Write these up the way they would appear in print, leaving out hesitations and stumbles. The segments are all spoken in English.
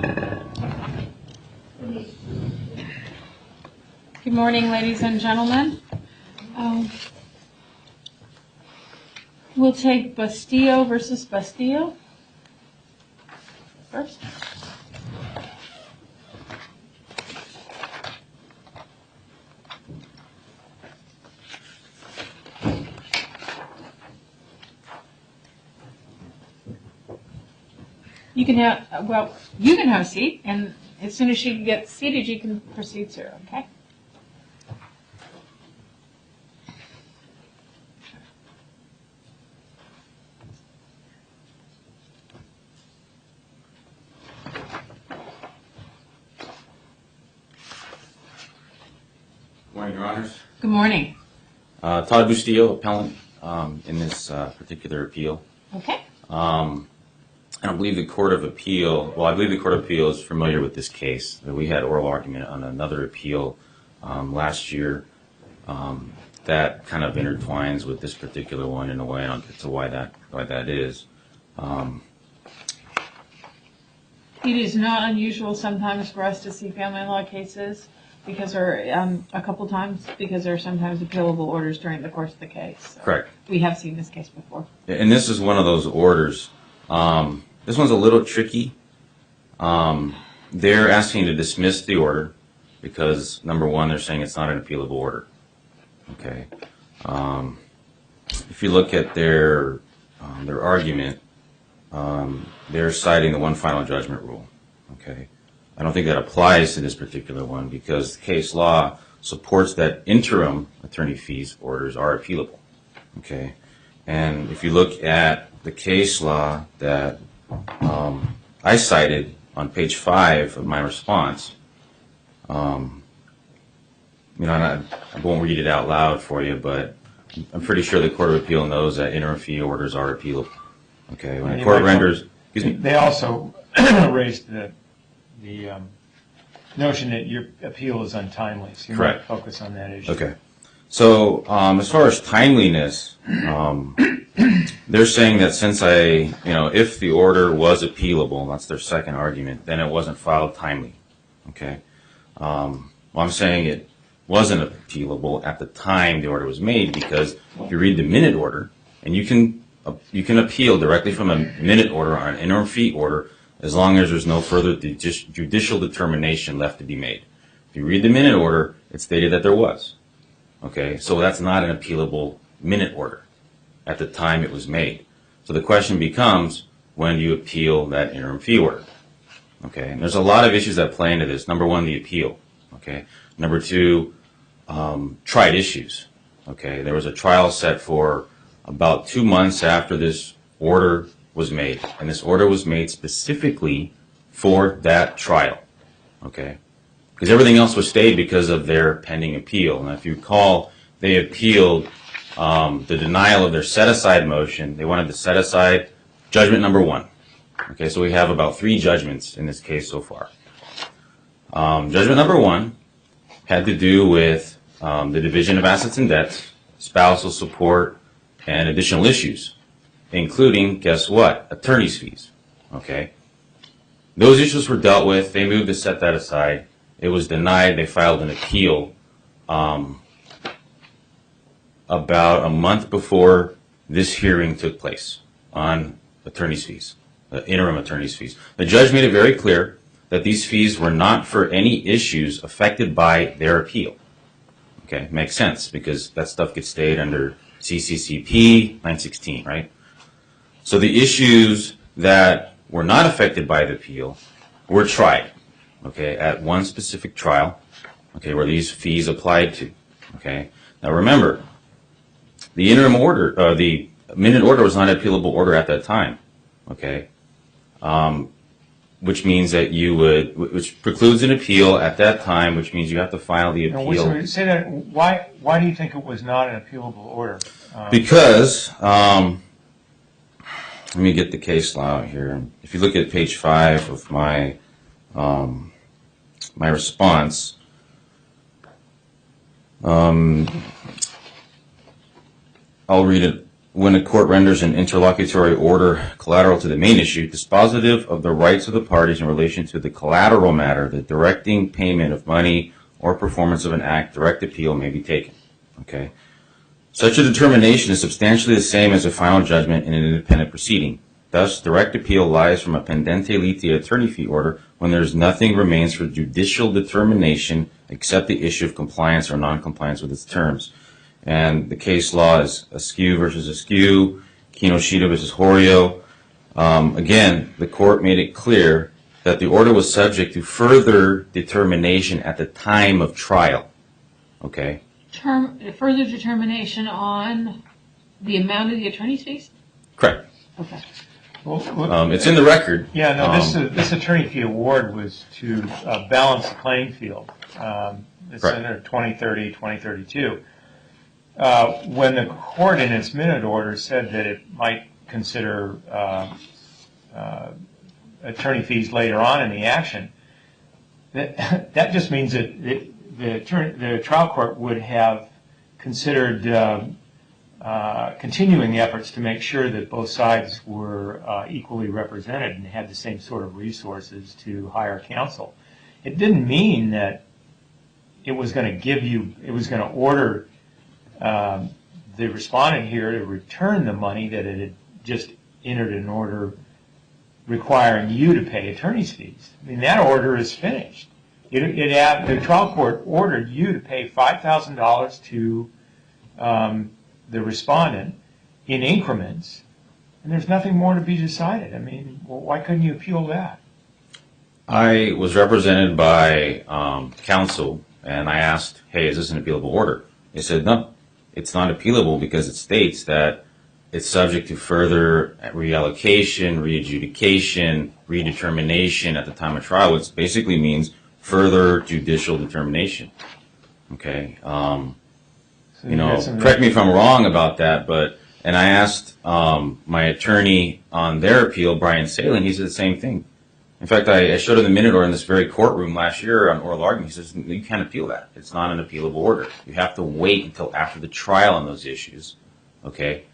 Good morning, ladies and gentlemen. We'll take Bustillo versus Bustillo first. You can have, you can have a seat, and as soon as she gets seated, you can proceed, sir, okay? Good morning, Your Honors. Good morning. Todd Bustillo, appellant in this particular appeal. Okay. I don't believe the Court of Appeal, I believe the Court of Appeal is familiar with this case. We had oral argument on another appeal last year that kind of intertwines with this particular one in a way, and I'll get to why that is. It is not unusual sometimes for us to see family law cases because there a couple times because there are sometimes appealable orders during the course of the case. So Correct. We have seen this case before. And this is one of those orders. This one's a little tricky. They're asking to dismiss the order because, number one, they're saying it's not an appealable order. Okay. If you look at their argument, they're citing the one final judgment rule. Okay. I don't think that applies to this particular one because the case law supports that interim attorney fees orders are appealable. Okay. And if you look at the case law that I cited on page 5 of my response, and I won't read it out loud for you, but I'm pretty sure the Court of Appeal knows that interim fee orders are appealable. Okay, when a court renders, excuse me. They also raised the notion that your appeal is untimely, so you might focus on that issue. Okay. So as far as timeliness, they're saying that since if the order was appealable, that's their second argument, then it wasn't filed timely. Okay. Well, I'm saying it wasn't appealable at the time the order was made because if you read the minute order, and you can appeal directly from a minute order on an interim fee order as long as there's no further judicial determination left to be made. If you read the minute order, it stated that there was. Okay, so that's not an appealable minute order at the time it was made. So the question becomes, when do you appeal that interim fee order? Okay, and there's a lot of issues that play into this. Number one, the appeal. Okay, number two, tried issues. Okay, there was a trial set for about 2 months after this order was made, and this order was made specifically for that trial. Okay. Because everything else was stayed because of their pending appeal. And if you recall, they appealed the denial of their set-aside motion. They wanted to set aside judgment number 1. Okay, so we have about 3 judgments in this case so far. Judgment number 1 had to do with the division of assets and debts, spousal support, and additional issues, including, guess what, attorney's fees. Okay, those issues were dealt with. They moved to set that aside. It was denied. They filed an appeal about a month before this hearing took place on attorney's fees, interim attorney's fees. The judge made it very clear that these fees were not for any issues affected by their appeal. Okay, makes sense because that stuff gets stayed under CCCP 916, right? So the issues that were not affected by the appeal were tried. Okay, at one specific trial, okay, where these fees applied to. Okay, now remember, the interim order, the minute order was not an appealable order at that time. Okay, which means that which precludes an appeal at that time, which means you have to file the appeal. Now, say that. Why do you think it was not an appealable order? Because let me get the case law here. If you look at page 5 of my my response, I'll read it when a court renders an interlocutory order collateral to the main issue, dispositive of the rights of the parties in relation to the collateral matter, the directing payment of money or performance of an act, direct appeal may be taken. Okay? Such a determination is substantially the same as a final judgment in an independent proceeding. Thus, direct appeal lies from a pendente litia attorney fee order when there is nothing remains for judicial determination except the issue of compliance or noncompliance with its terms. And the case law is Askew versus Askew, Kinoshita versus Horio. Again, the court made it clear that the order was subject to further determination at the time of trial. Okay? Further determination on the amount of the attorney's fees? Correct. Okay. Well, it's in the record. Yeah, no, this attorney fee award was to balance the playing field. It's Right. under 2030, 2032. When the court in its minute order said that it might consider attorney fees later on in the action, that just means that the trial court would have considered continuing the efforts to make sure that both sides were equally represented and had the same sort of resources to hire counsel. It didn't mean that it was going to order the respondent here to return the money that it had just entered an order requiring you to pay attorney's fees. I mean, that order is finished. The trial court ordered you to pay $5,000 to the respondent in increments, and there's nothing more to be decided. I mean, well, why couldn't you appeal that? I was represented by counsel, and I asked, hey, is this an appealable order? They said, no, it's not appealable because it states that it's subject to further reallocation, readjudication, redetermination at the time of trial, which basically means further judicial determination. Okay? Correct me if I'm wrong about that, and I asked my attorney on their appeal, Brian Salin, he said the same thing. In fact, I showed him the minute order in this very courtroom last year on oral argument. He says, you can't appeal that. It's not an appealable order. You have to wait until after the trial on those issues. Okay?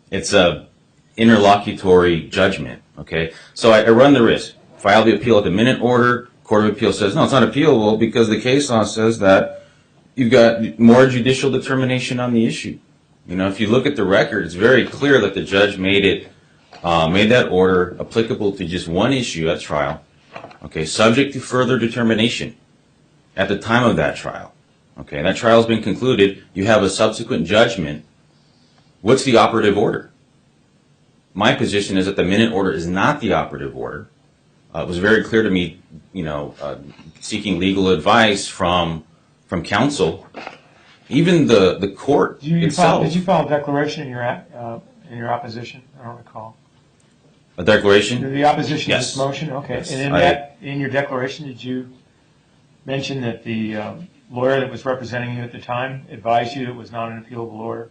It's a interlocutory judgment. Okay? So I run the risk. File the appeal at the minute order. Court of Appeal says, no, it's not appealable because the case law says that you've got more judicial determination on the issue. You know, if you look at the record, it's very clear that the judge made that order applicable to just one issue at trial, okay, subject to further determination at the time of that trial. Okay, that trial's been concluded. You have a subsequent judgment. What's the operative order? My position is that the minute order is not the operative order. It was very clear to me, seeking legal advice from counsel, even the court itself. Did you file a declaration in your opposition? I don't recall. A declaration? The opposition Yes. to this motion? Okay. Yes. And in your declaration, did you mention that the lawyer that was representing you at the time advised you it was not an appealable order?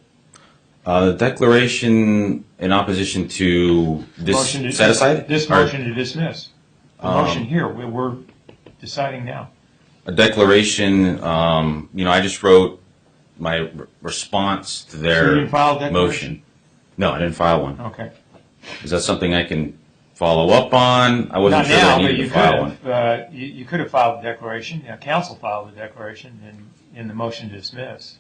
The declaration in opposition to this set aside? This motion to dismiss. The motion here, we're deciding now. A declaration, I just wrote my response to their So you didn't file a declaration? motion. No, I didn't file one. Okay. Is that something I can follow up on? I wasn't Not sure now, I but needed you to could file one. have. You could have filed a declaration. Counsel filed a declaration in the motion to dismiss.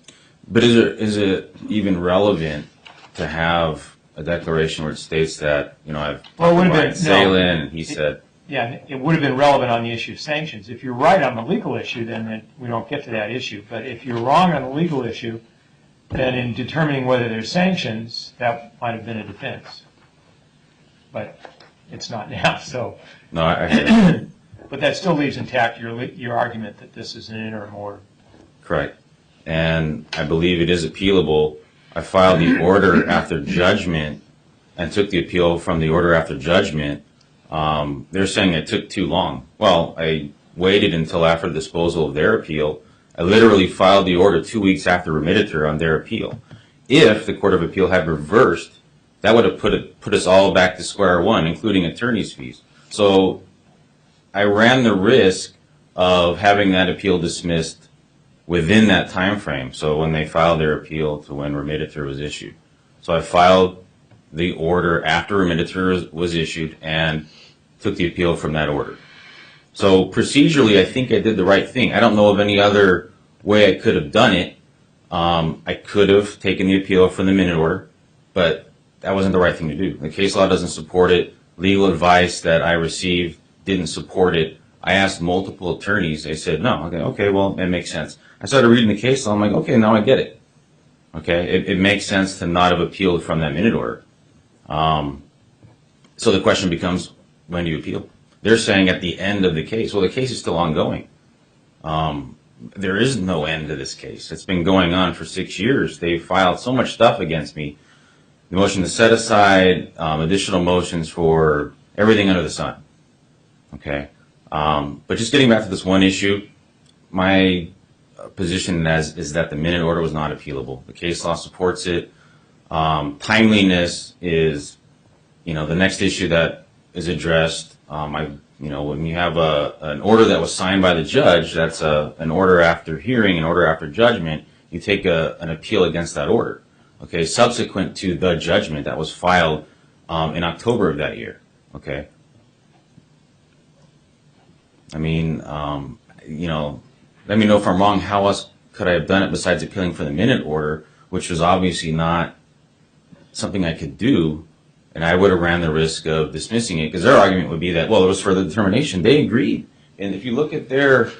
But is it even relevant to have a declaration where it states that, I've Well, it would have Brian been Salin, and he said, Yeah, it would have been relevant on the issue of sanctions. If you're right on the legal issue, then we don't get to that issue. But if you're wrong on the legal issue, then in determining whether there's sanctions, that might have been a defense. But it's not now. So, no, I hear it. but that still leaves intact your argument that this is an interim order. Correct. And I believe it is appealable. I filed the order after judgment and took the appeal from the order after judgment. They're saying it took too long. Well, I waited until after disposal of their appeal. I literally filed the order 2 weeks after remittiture on their appeal. If the Court of Appeal had reversed, that would have put us all back to square one, including attorney's fees. So I ran the risk of having that appeal dismissed within that time frame. So when they filed their appeal to when remittiture was issued. So I filed the order after a remittiture was issued and took the appeal from that order. So procedurally, I think I did the right thing. I don't know of any other way I could have done it. I could have taken the appeal from the minute order, but that wasn't the right thing to do. The case law doesn't support it. Legal advice that I received didn't support it. I asked multiple attorneys. They said, no. Okay, well, it makes sense. I started reading the case law. I'm like, okay, now I get it. Okay, it makes sense to not have appealed from that minute order. So the question becomes, when do you appeal? They're saying at the end of the case. Well, the case is still ongoing. There is no end to this case. It's been going on for 6 years. They've filed so much stuff against me. The motion to set aside, additional motions for everything under the sun. Okay? But just getting back to this one issue, my position is that the minute order was not appealable. The case law supports it. Timeliness is, the next issue that is addressed. When you have an order that was signed by the judge, that's an order after hearing, an order after judgment, you take an appeal against that order. Okay, subsequent to the judgment that was filed in October of that year. Okay. I mean, let me know if I'm wrong. How else could I have done it besides appealing for the minute order, which was obviously not something I could do, and I would have ran the risk of dismissing it, because their argument would be that, well, it was further determination. They agreed. And if you look at their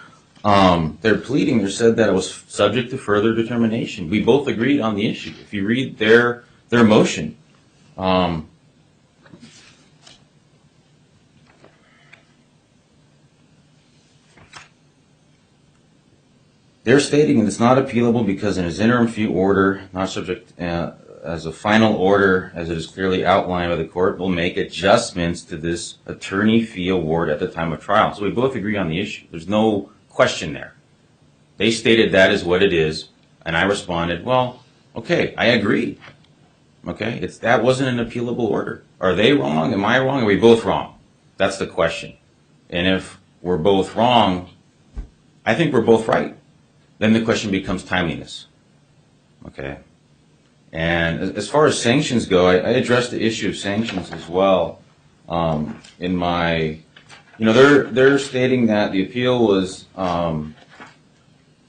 pleading, they said that it was subject to further determination. We both agreed on the issue. If you read their motion, they're stating that it's not appealable because in his interim fee order, not subject as a final order, as it is clearly outlined by the court, will make adjustments to this attorney fee award at the time of trial. So we both agree on the issue. There's no question there. They stated that is what it is, and I responded, well, okay, I agree. Okay, that wasn't an appealable order. Are they wrong? Am I wrong? Are we both wrong? That's the question. And if we're both wrong, I think we're both right. Then the question becomes timeliness. Okay. And as far as sanctions go, I addressed the issue of sanctions as well. In my, they're stating that the appeal was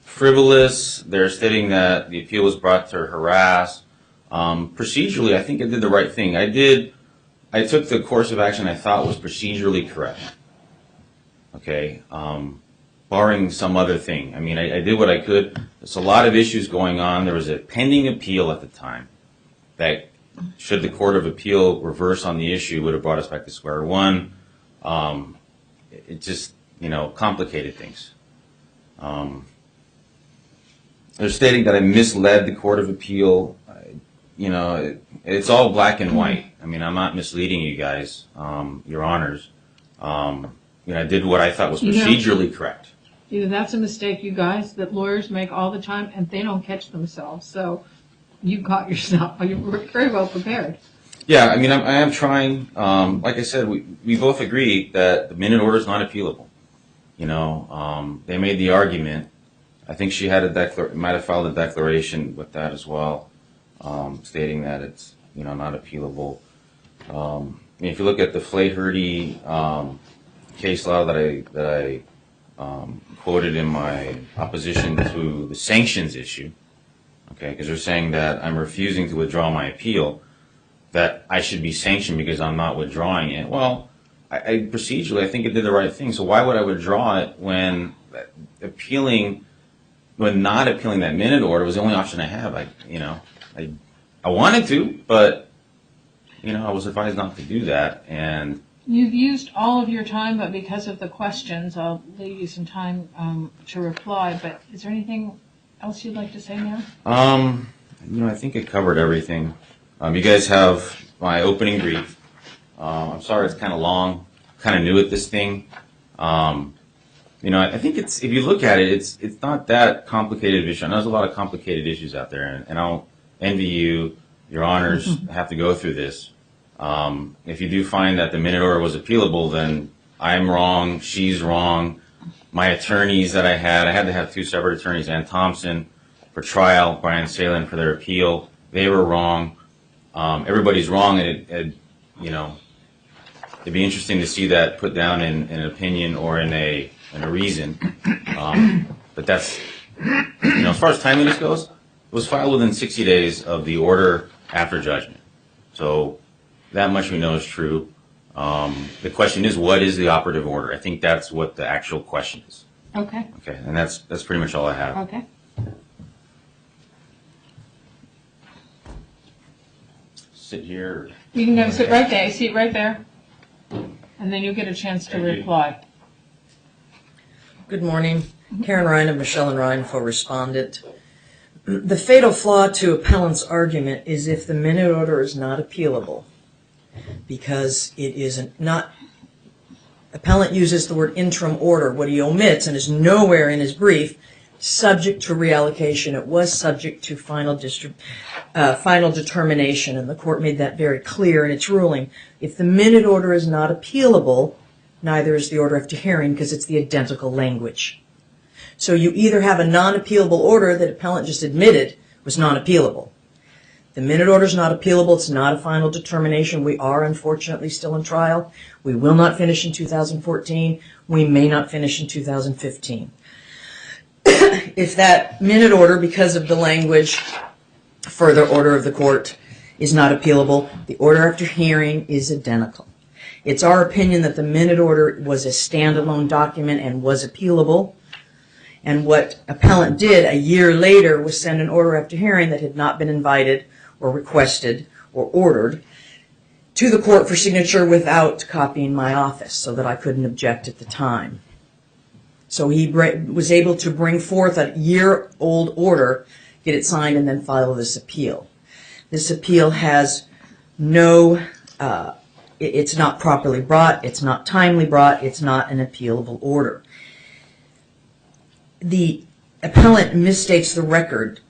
frivolous. They're stating that the appeal was brought to harass. Procedurally, I think I did the right thing. I took the course of action I thought was procedurally correct. Okay. Barring some other thing. I mean, I did what I could. There's a lot of issues going on. There was a pending appeal at the time that, should the Court of Appeal reverse on the issue, would have brought us back to square one. It just, complicated things. They're stating that I misled the Court of Appeal. It's all black and white. I mean, I'm not misleading you guys, Your Honors. I did what I thought was procedurally correct. That's a mistake, you guys, that lawyers make all the time, and they don't catch themselves. So you caught yourself. You were very well prepared. Yeah, I mean, I am trying. Like I said, we both agree that the minute order is not appealable. They made the argument. I think she had might have filed a declaration with that as well, stating that it's not appealable. If you look at the Flaherty case law that I quoted in my opposition to the sanctions issue, okay, because they're saying that I'm refusing to withdraw my appeal, that I should be sanctioned because I'm not withdrawing it. Well, procedurally, I think I did the right thing. So why would I withdraw it when not appealing that minute order was the only option I have? I wanted to, but I was advised not to do that. And you've used all of your time, but because of the questions, I'll leave you some time to reply. But is there anything else you'd like to say now? I think I covered everything. You guys have my opening brief. I'm sorry it's kind of long, kind of new at this thing. I think if you look at it, it's not that complicated of issue. I know there's a lot of complicated issues out there, and I don't envy you, Your Honors, have to go through this. If you do find that the minute order was appealable, then I'm wrong, she's wrong. My attorneys that I had to have two separate attorneys, Ann Thompson for trial, Brian Salen for their appeal. They were wrong. everybody's wrong, and it'd be interesting to see that put down in an opinion or in a reason. But that's, as far as timeliness goes, it was filed within 60 days of the order after judgment. So that much we know is true. The question is, what is the operative order? I think that's what the actual question is. Okay. Okay, and that's pretty much all I have. Okay. Sit here. You can go sit right there. See it right there, and then you'll get a chance to reply. Good morning. Karen Rhyne of Michel and Rhyne for Respondent. The fatal flaw to Appellant's argument is if the minute order is not appealable, because it is not. Appellant uses the word interim order. What he omits, and is nowhere in his brief, subject to reallocation. It was subject to final determination, and the court made that very clear in its ruling. If the minute order is not appealable, neither is the order after hearing, because it's the identical language. So you either have a non-appealable order that Appellant just admitted was non-appealable. The minute order is not appealable. It's not a final determination. We are unfortunately still in trial. We will not finish in 2014. We may not finish in 2015. If that minute order, because of the language, further order of the court, is not appealable, the order after hearing is identical. It's our opinion that the minute order was a standalone document and was appealable. And what Appellant did a year later was send an order after hearing that had not been invited or requested or ordered to the court for signature without copying my office, so that I couldn't object at the time. So he was able to bring forth a year-old order, get it signed, and then file this appeal. This appeal has no, it's not properly brought, it's not timely brought, it's not an appealable order. The Appellant misstates the record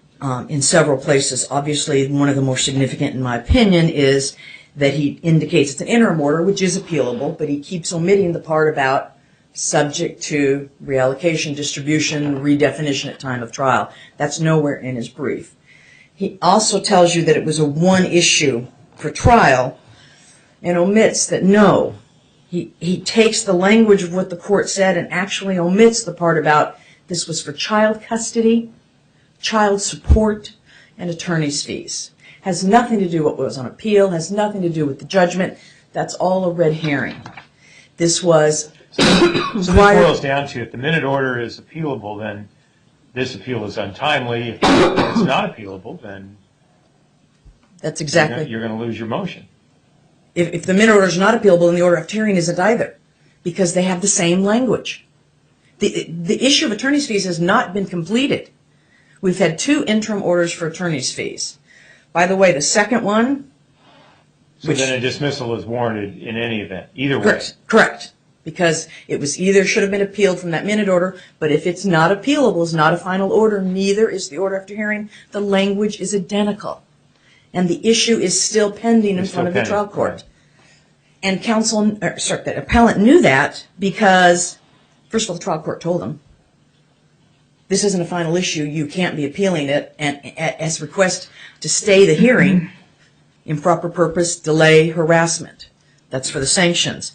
in several places. Obviously, one of the more significant, in my opinion, is that he indicates it's an interim order, which is appealable, but he keeps omitting the part about subject to reallocation, distribution, redefinition at time of trial. That's nowhere in his brief. He also tells you that it was a one issue for trial and omits that no. He takes the language of what the court said and actually omits the part about this was for child custody, child support, and attorney's fees. Has nothing to do with what was on appeal, has nothing to do with the judgment. That's all a red herring. This was... So this boils down to, if the minute order is appealable, then this appeal is untimely. If it's not appealable, then that's exactly... you're going to lose your motion. If the minute order is not appealable, then the order after hearing isn't either, because they have the same language. The issue of attorney's fees has not been completed. We've had 2 interim orders for attorney's fees. By the way, the second one... So then a dismissal is warranted in any event, either way. Correct. Because it was either should have been appealed from that minute order, but if it's not appealable, it's not a final order, neither is the order after hearing. The language is identical. And the issue is still pending in front of the trial court. Right. And the appellant knew that because, first of all, the trial court told him, this isn't a final issue, you can't be appealing it, and as request to stay the hearing, improper purpose, delay, harassment. That's for the sanctions.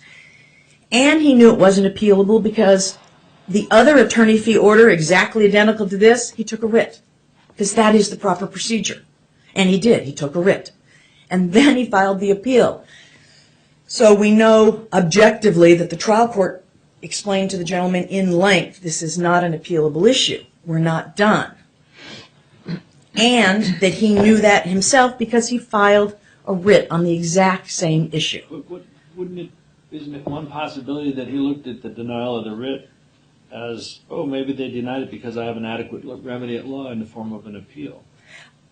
And he knew it wasn't appealable because the other attorney fee order, exactly identical to this, he took a writ. Because that is the proper procedure. And he did. He took a writ. And then he filed the appeal. So we know objectively that the trial court explained to the gentleman in length, this is not an appealable issue. We're not done. And that he knew that himself because he filed a writ on the exact same issue. Isn't it one possibility that he looked at the denial of the writ as, oh, maybe they denied it because I have an adequate remedy at law in the form of an appeal?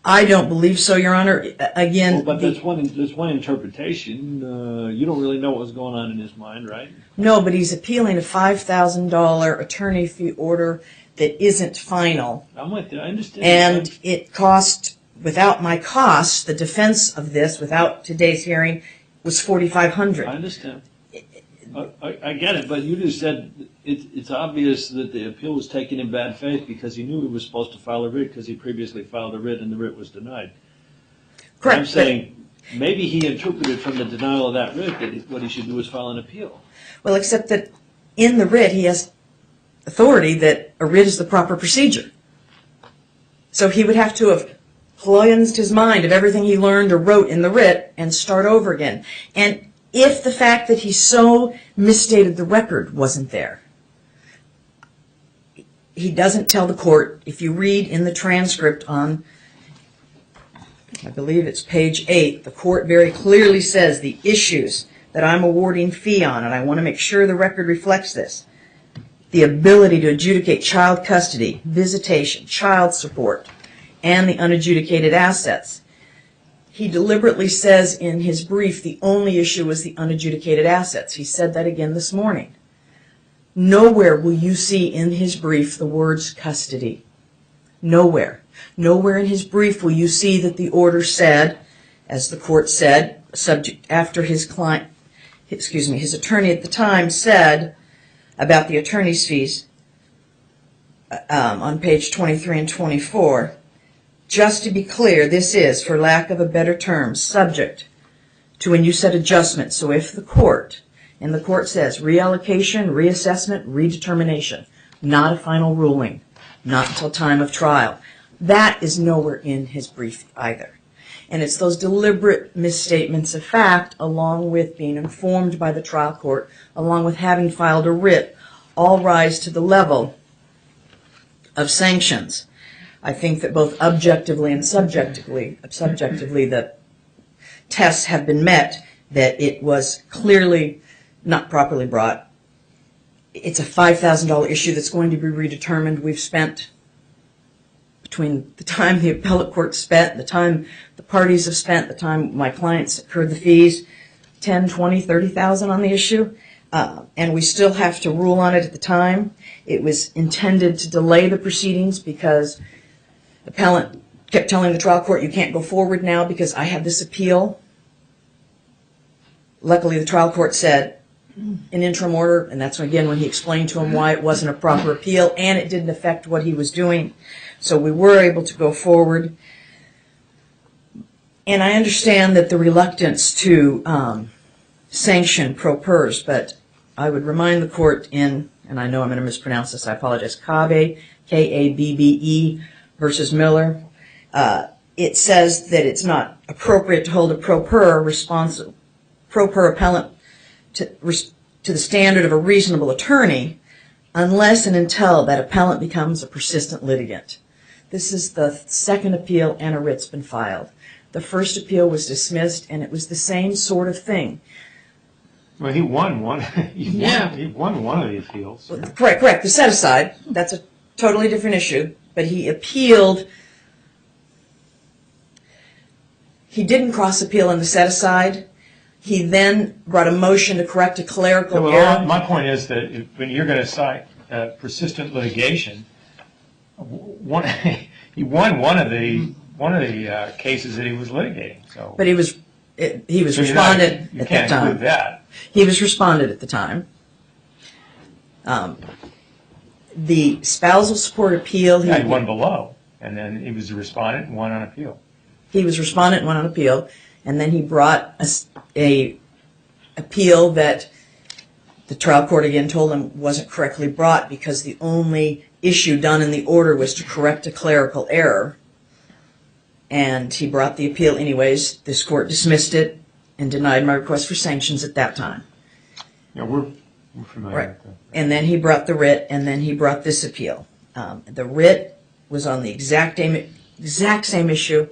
I don't believe so, Your Honor. Again, but that's one interpretation. You don't really know what was going on in his mind, right? No, but he's appealing a $5,000 attorney fee order that isn't final. I'm with you. I understand. And it cost, without my costs, the defense of this, without today's hearing, was $4,500. I understand. I get it, but you just said it's obvious that the appeal was taken in bad faith because he knew he was supposed to file a writ because he previously filed a writ and the writ was denied. Correct. I'm saying Maybe he interpreted from the denial of that writ that what he should do is file an appeal. Well, except that in the writ, he has authority that a writ is the proper procedure. So he would have to have cleansed his mind of everything he learned or wrote in the writ and start over again. And if the fact that he so misstated the record wasn't there, he doesn't tell the court. If you read in the transcript on, I believe it's page 8, the court very clearly says the issues that I'm awarding fee on, and I want to make sure the record reflects this: the ability to adjudicate child custody, visitation, child support, and the unadjudicated assets. He deliberately says in his brief the only issue was the unadjudicated assets. He said that again this morning. Nowhere will you see in his brief the words custody. Nowhere. Nowhere in his brief will you see that the order said, as the court said, subject after his client, his attorney at the time said about the attorney's fees on page 23 and 24. Just to be clear, this is, for lack of a better term, subject to when you set adjustment. So if the court, and the court says reallocation, reassessment, redetermination, not a final ruling, not until time of trial, that is nowhere in his brief either. And it's those deliberate misstatements of fact, along with being informed by the trial court, along with having filed a writ, all rise to the level of sanctions. I think that both objectively and subjectively the tests have been met, that it was clearly not properly brought. It's a $5,000 issue that's going to be redetermined. We've spent, between the time the appellate court spent, the time the parties have spent, the time my clients incurred the fees, 10, 20, 30,000 on the issue, and we still have to rule on it at the time. It was intended to delay the proceedings because the appellant kept telling the trial court, you can't go forward now because I have this appeal. Luckily, the trial court said an interim order, and that's again when he explained to him why it wasn't a proper appeal and it didn't affect what he was doing. So we were able to go forward. And I understand that the reluctance to sanction pro pers, but I would remind the court in, and I know I'm going to mispronounce this, I apologize, Kabbe, K-A-B-B-E, versus Miller, it says that it's not appropriate to hold a pro per appellant to the standard of a reasonable attorney unless and until that appellant becomes a persistent litigant. This is the second appeal and a writ's been filed. The first appeal was dismissed and it was the same sort of thing. Well, he won one. He won one of the appeals. Correct. The set aside, that's a totally different issue. But he appealed. He didn't cross appeal in the set aside. He then brought a motion to correct a clerical error. My point is that when you're going to cite persistent litigation, he won one of the cases that he was litigating. So, but he was responded you at can't that time. include that. He was responded at the time. The spousal support appeal. He won below, and then he was a respondent and won on appeal. He was respondent and won on appeal, and then he brought a appeal that the trial court again told him wasn't correctly brought because the only issue done in the order was to correct a clerical error. And he brought the appeal anyways. This court dismissed it and denied my request for sanctions at that time. Yeah, we're familiar with that. And then he brought the writ, and then he brought this appeal. The writ was on the exact same issue,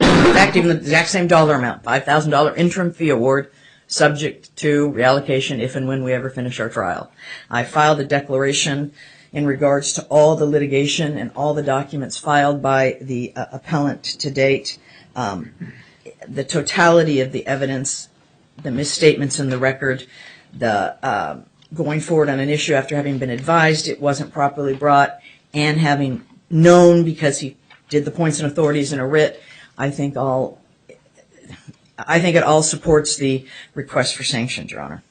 in fact, even the exact same dollar amount, $5,000 interim fee award, subject to reallocation if and when we ever finish our trial. I filed a declaration in regards to all the litigation and all the documents filed by the appellant to date. The totality of the evidence, the misstatements in the record, the going forward on an issue after having been advised it wasn't properly brought, and having known because he did the points and authorities in a writ, I think it all supports the request for sanctions, Your Honor.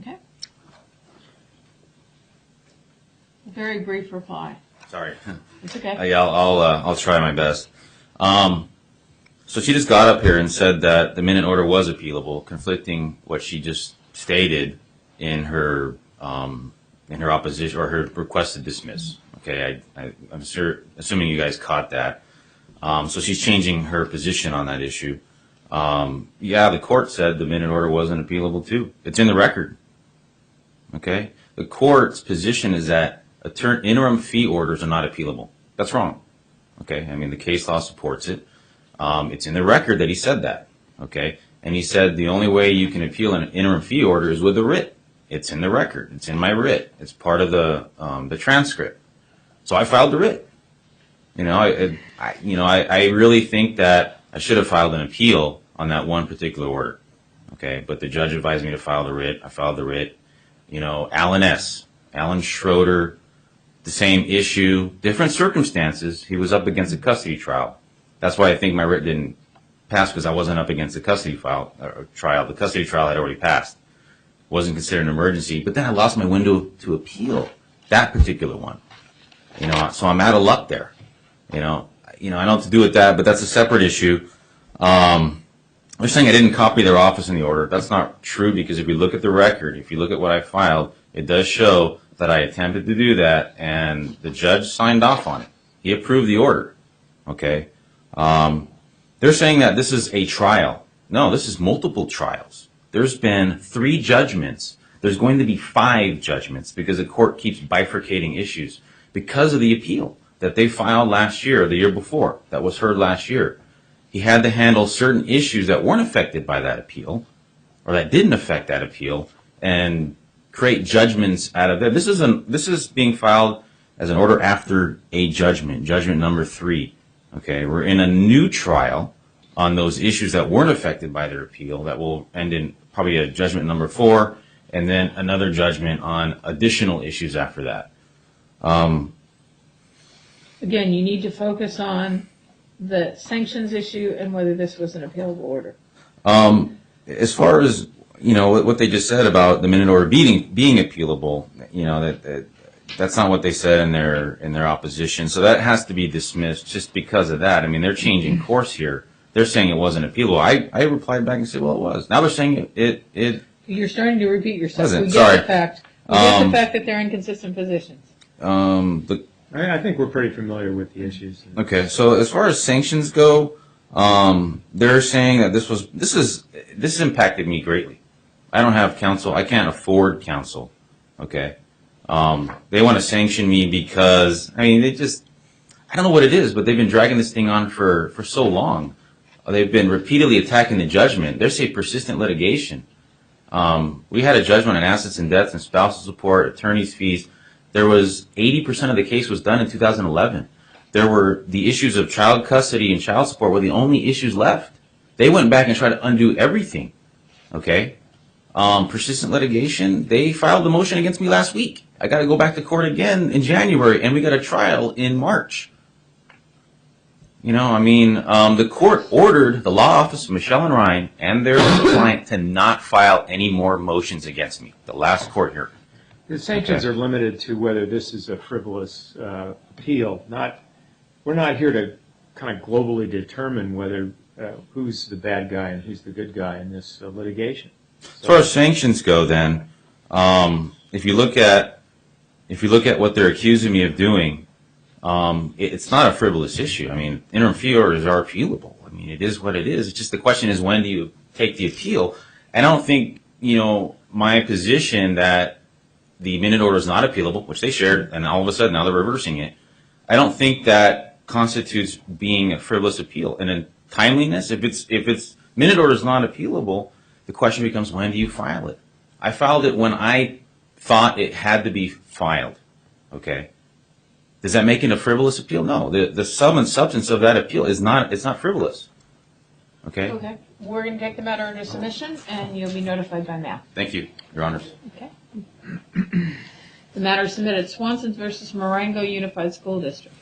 Okay. A very brief reply. Sorry. It's okay. Yeah, I'll try my best. So she just got up here and said that the minute order was appealable, conflicting what she just stated in her opposition or her request to dismiss. Okay, I'm sure, assuming you guys caught that. So she's changing her position on that issue. Yeah, the court said the minute order wasn't appealable too. It's in the record. Okay, the court's position is that interim fee orders are not appealable. That's wrong. Okay, I mean the case law supports it. It's in the record that he said that. Okay, and he said the only way you can appeal an interim fee order is with a writ. It's in the record. It's in my writ. It's part of the transcript. So I filed the writ. I really think that I should have filed an appeal on that one particular order. Okay, but the judge advised me to file the writ. I filed the writ. Alan Schroeder, the same issue, different circumstances. He was up against a custody trial. That's why I think my writ didn't pass, because I wasn't up against the custody trial. The custody trial had already passed. Wasn't considered an emergency, but then I lost my window to appeal that particular one. So I'm out of luck there. I don't know what to do with that, but that's a separate issue. They're saying I didn't copy their office in the order. That's not true, because if you look at the record, if you look at what I filed, it does show that I attempted to do that, and the judge signed off on it. He approved the order. Okay. They're saying that this is a trial. No, this is multiple trials. There's been 3 judgments. There's going to be 5 judgments, because the court keeps bifurcating issues because of the appeal that they filed last year or the year before that was heard last year. He had to handle certain issues that weren't affected by that appeal or that didn't affect that appeal and create judgments out of it. This is being filed as an order after a judgment number 3. Okay, we're in a new trial on those issues that weren't affected by their appeal that will end in probably a judgment number 4, and then another judgment on additional issues after that. Again, you need to focus on the sanctions issue and whether this was an appealable order. As far as what they just said about the minute order being appealable, that's not what they said in their opposition. So that has to be dismissed just because of that. I mean, they're changing course here. They're saying it wasn't appealable. I replied back and said, well, it was. Now they're saying it You're starting to repeat yourself. Doesn't. We get Sorry. the fact. We get the fact that they're inconsistent positions. I think we're pretty familiar with the issues. Okay, so as far as sanctions go, they're saying that this impacted me greatly. I don't have counsel. I can't afford counsel. Okay, they want to sanction me because I don't know what it is, but they've been dragging this thing on for so long. They've been repeatedly attacking the judgment. They say persistent litigation. We had a judgment on assets and debts and spousal support, attorney's fees. There was 80% of the case was done in 2011. There were the issues of child custody and child support were the only issues left. They went back and tried to undo everything. Okay, persistent litigation. They filed the motion against me last week. I got to go back to court again in January, and we got a trial in March. The court ordered the law office of Michel and Rhyne and their client to not file any more motions against me. The last court hearing. The sanctions are limited to whether this is a frivolous appeal. We're not here to kind of globally determine whether who's the bad guy and who's the good guy in this litigation. As far as sanctions go, then, if you look at what they're accusing me of doing, it's not a frivolous issue. I mean, interim fee orders are appealable. I mean, it is what it is. It's just the question is when do you take the appeal? And I don't think my position that the minute order is not appealable, which they shared, and all of a sudden now they're reversing it. I don't think that constitutes being a frivolous appeal. And in timeliness, if it's minute order is not appealable, the question becomes when do you file it? I filed it when I thought it had to be filed. Okay. Does that make it a frivolous appeal? No. The sum and substance of that appeal is not frivolous. Okay. Okay. We're going to take the matter under submission, and you'll be notified by mail. Thank you, Your Honors. Okay. The matter is submitted. Swanson's versus Marengo Unified School District.